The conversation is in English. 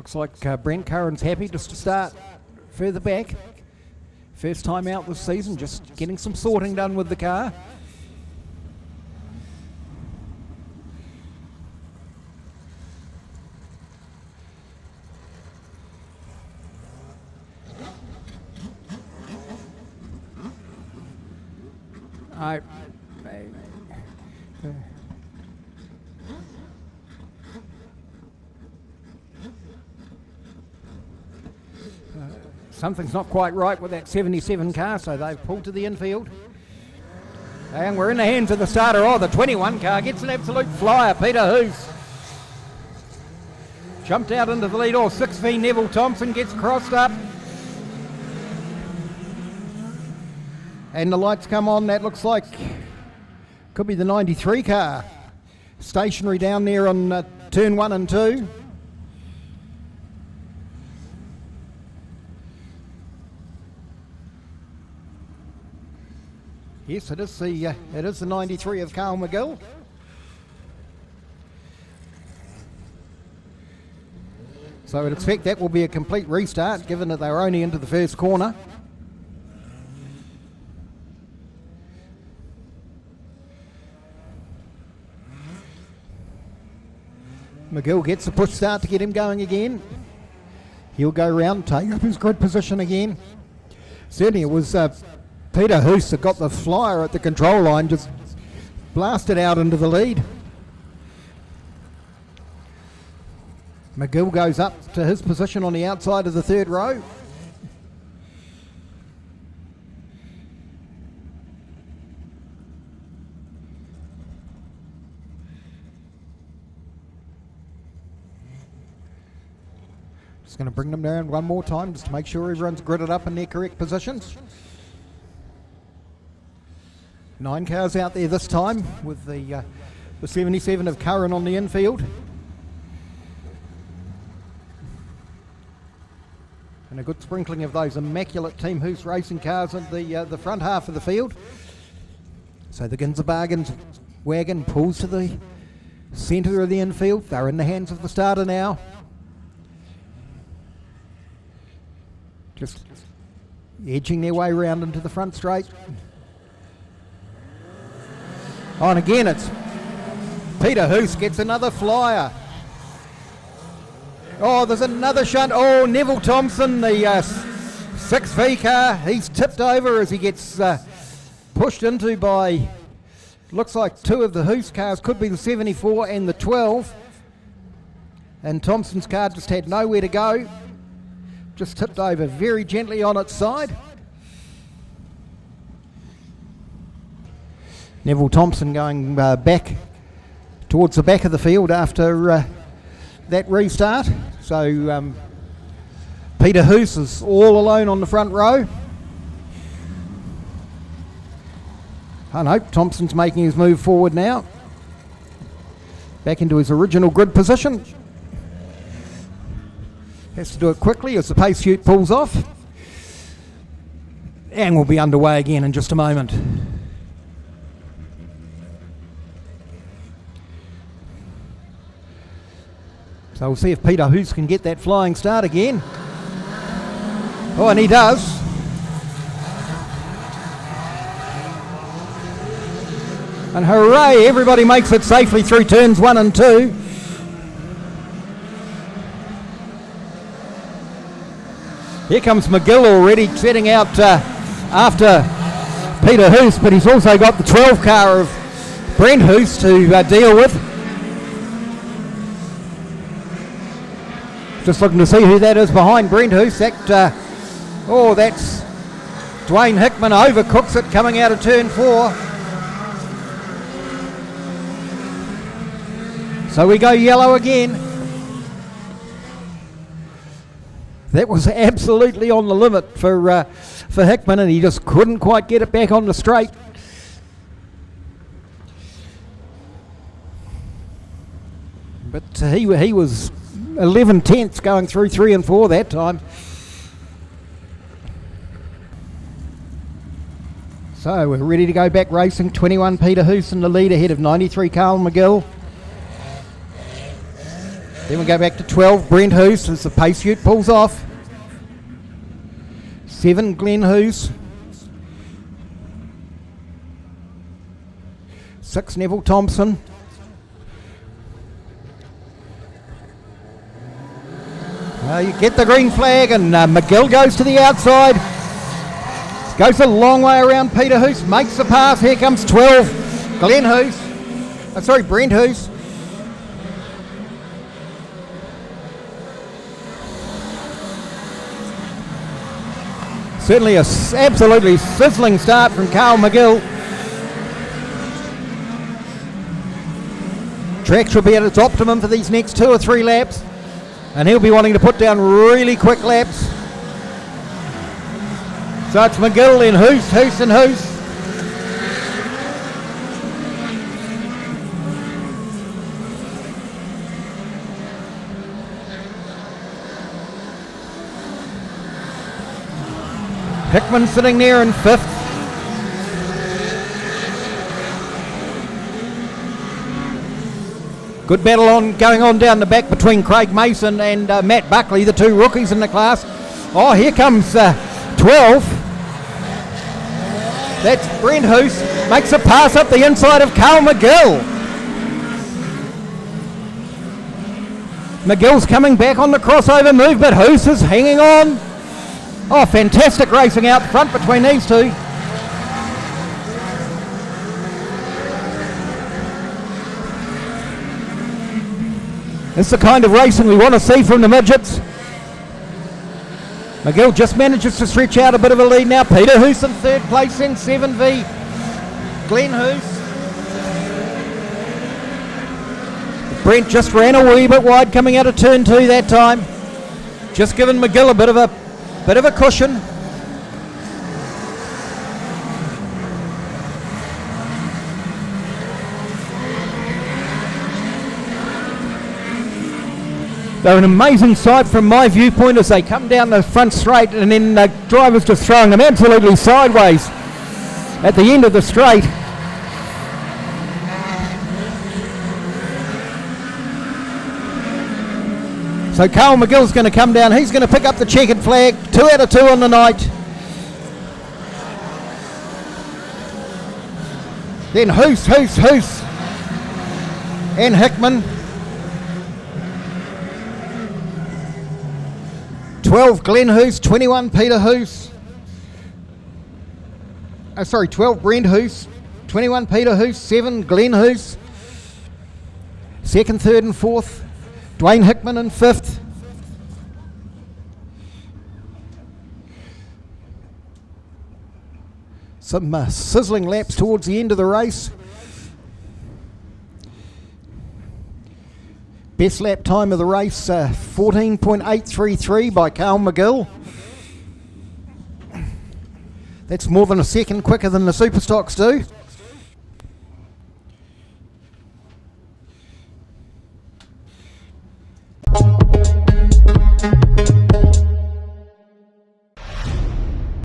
Looks like Brent Curran's happy just to start further back. First time out this season, just getting some sorting done with the car. Something's not quite right with that 77 car, so they've pulled to the infield. And we're in the hands of the starter. Oh, the 21 car gets an absolute flyer. Peter Hoos jumped out into the lead. Oh, 6V Neville Thompson gets crossed up. And the lights come on. That looks like could be the 93 car. Stationary down there on turn 1 and 2. Yes, it is the 93 of Karl McGill. So I'd expect that will be a complete restart, given that they were only into the first corner. McGill gets a push start to get him going again. He'll go round, take up his grid position again. Certainly it was Peter Hoos that got the flyer at the control line, just blasted out into the lead. McGill goes up to his position on the outside of the third row. Just going to bring them down one more time just to make sure everyone's gridded up in their correct positions. 9 cars out there this time with the 77 of Curran on the infield. And a good sprinkling of those immaculate Team Hoos racing cars in the front half of the field. So the Ginza Bargains wagon pulls to the centre of the infield. They're in the hands of the starter now. Just edging their way round into the front straight. Oh, and again it's Peter Hoos gets another flyer. Oh, there's another shunt. Oh, Neville Thompson, the 6V car, he's tipped over as he gets pushed into by, looks like 2 of the Hoos cars, could be the 74 and the 12. And Thompson's car just had nowhere to go. Just tipped over very gently on its side. Neville Thompson going back towards the back of the field after that restart. So Peter Hoos is all alone on the front row. Oh no, Thompson's making his move forward now. Back into his original grid position. Has to do it quickly as the pace chute pulls off. And we'll be underway again in just a moment. So we'll see if Peter Hoos can get that flying start again. Oh, and he does. And hooray, everybody makes it safely through turns 1 and 2. Here comes McGill already setting out after Peter Hoos, but he's also got the 12 car of Brent Hoos to deal with. Just looking to see who that is behind Brent Hoos. That's Dwayne Hickman overcooks it coming out of turn 4. So we go yellow again. That was absolutely on the limit for Hickman, and he just couldn't quite get it back on the straight. But he was 11 tenths going through 3 and 4 that time. So we're ready to go back racing. 21 Peter Hoos in the lead ahead of 93 Karl McGill. Then we go back to 12, Brent Hoos as the pace chute pulls off. 7, Glenn Hoos. 6, Neville Thompson. You get the green flag, and McGill goes to the outside. Goes a long way around Peter Hoos, makes the pass. Here comes 12, Glenn Hoos. Brent Hoos. Certainly a absolutely sizzling start from Karl McGill. Track should be at its optimum for these next 2 or 3 laps, and he'll be wanting to put down really quick laps. So it's McGill, then Hoos and Hoos. Hickman sitting there in 5th. Good battle going on down the back between Craig Mason and Matt Buckley, the 2 rookies in the class. Oh, here comes 12. That's Brent Hoos. Makes a pass up the inside of Karl McGill. McGill's coming back on the crossover move, but Hoos is hanging on. Oh, fantastic racing out front between these 2. It's the kind of racing we want to see from the midgets. McGill just manages to stretch out a bit of a lead now. Peter Hoos in 3rd place in 7V. Glenn Hoos. Brent just ran a wee bit wide coming out of turn 2 that time. Just giving McGill a bit of a cushion. They're an amazing sight from my viewpoint as they come down the front straight, and then the drivers just throwing them absolutely sideways at the end of the straight. So Karl McGill's going to come down. He's going to pick up the checkered flag. 2 out of 2 on the night. Then Hoos and Hickman. 12 Glenn Hoos, 21 Peter Hoos. 12 Brent Hoos, 21 Peter Hoos, 7 Glenn Hoos. 2nd, 3rd and 4th, Dwayne Hickman in 5th. Some sizzling laps towards the end of the race. Best lap time of the race, 14.833 by Karl McGill. That's more than a second quicker than the Superstocks do.